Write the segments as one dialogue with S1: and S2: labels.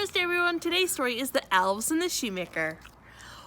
S1: Thursday, everyone. Today's story is The Elves and the Shoemaker.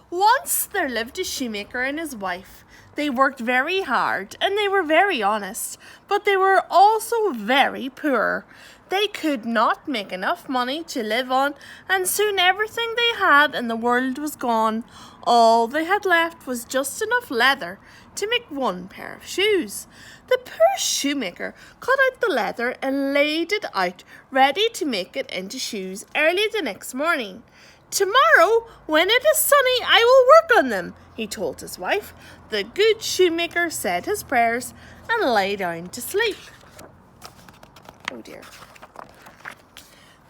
S1: Once there lived a shoemaker and his wife. They worked very hard and they were very honest, but they were also very poor. They could not make enough money to live on, and soon everything they had in the world was gone. All they had left was just enough leather to make one pair of shoes. The poor shoemaker cut out the leather and laid it out, ready to make it into shoes early the next morning. "Tomorrow, when it is sunny, I will work on them," he told his wife. The good shoemaker said his prayers and lay down to sleep. Oh dear.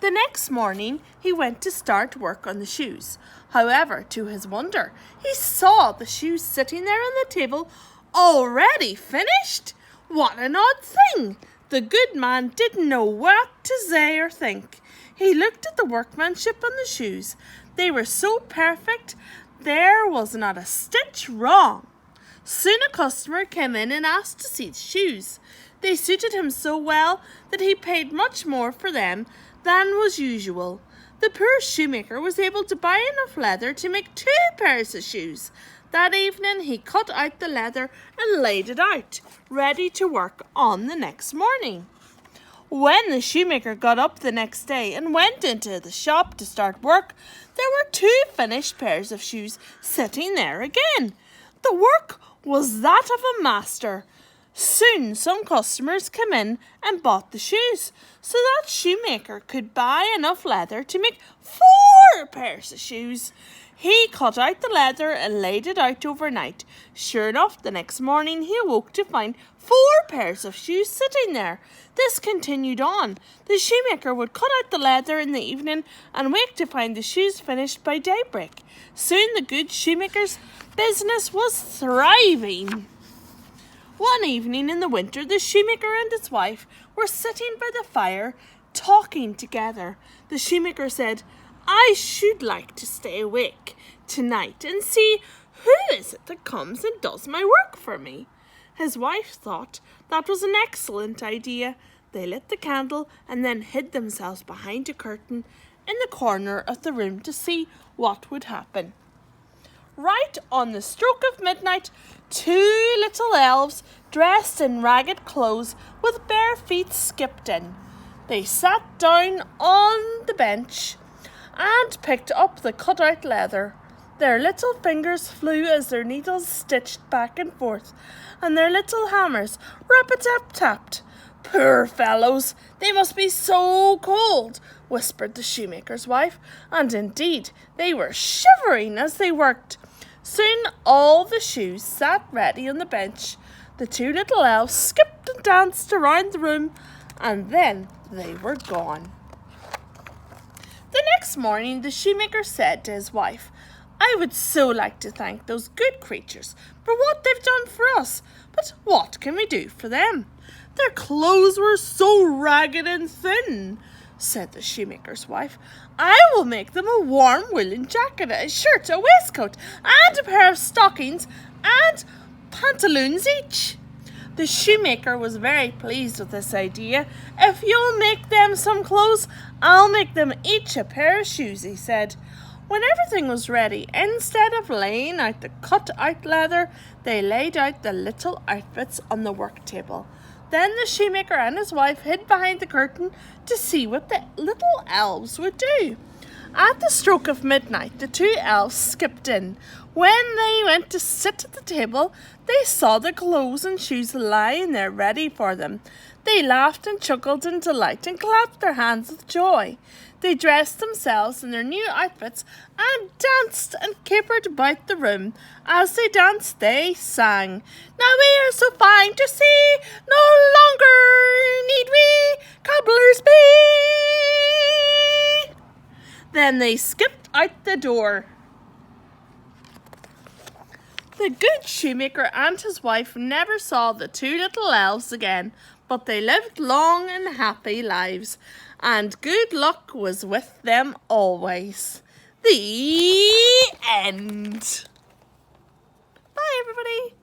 S1: The next morning, he went to start work on the shoes. However, to his wonder, he saw the shoes sitting there on the table, already finished. What an odd thing! The good man didn't know what to say or think. He looked at the workmanship on the shoes. They were so perfect, there was not a stitch wrong. Soon a customer came in and asked to see the shoes. They suited him so well that he paid much more for them than was usual. The poor shoemaker was able to buy enough leather to make 2 pairs of shoes. That evening he cut out the leather and laid it out, ready to work on the next morning. When the shoemaker got up the next day and went into the shop to start work, there were 2 finished pairs of shoes sitting there again. The work was that of a master. Soon some customers came in and bought the shoes, so that shoemaker could buy enough leather to make 4 pairs of shoes. He cut out the leather and laid it out overnight. Sure enough, the next morning he awoke to find 4 pairs of shoes sitting there. This continued on. The shoemaker would cut out the leather in the evening and wake to find the shoes finished by daybreak. Soon the good shoemaker's business was thriving. One evening in the winter, the shoemaker and his wife were sitting by the fire, talking together. The shoemaker said, "I should like to stay awake tonight and see who is it that comes and does my work for me." His wife thought that was an excellent idea. They lit the candle and then hid themselves behind a curtain in the corner of the room to see what would happen. Right on the stroke of midnight, 2 little elves, dressed in ragged clothes with bare feet, skipped in. They sat down on the bench and picked up the cut-out leather. Their little fingers flew as their needles stitched back and forth, and their little hammers rap-a-tap-tapped. "Poor fellows, they must be so cold," whispered the shoemaker's wife, and indeed they were shivering as they worked. Soon all the shoes sat ready on the bench. The 2 little elves skipped and danced around the room, and then they were gone. The next morning the shoemaker said to his wife, "I would so like to thank those good creatures for what they've done for us, but what can we do for them?" "Their clothes were so ragged and thin," said the shoemaker's wife. "I will make them a warm woolen jacket, a shirt, a waistcoat, and a pair of stockings and pantaloons each." The shoemaker was very pleased with this idea. "If you'll make them some clothes, I'll make them each a pair of shoes," he said. When everything was ready, instead of laying out the cut-out leather, they laid out the little outfits on the work table. Then the shoemaker and his wife hid behind the curtain to see what the little elves would do. At the stroke of midnight, the 2 elves skipped in. When they went to sit at the table, they saw the clothes and shoes lying there ready for them. They laughed and chuckled in delight and clapped their hands with joy. They dressed themselves in their new outfits and danced and capered about the room. As they danced, they sang, "Now we are so fine to see, no longer need we cobblers be." Then they skipped out the door. The good shoemaker and his wife never saw the 2 little elves again, but they lived long and happy lives, and good luck was with them always. The end. Bye, everybody.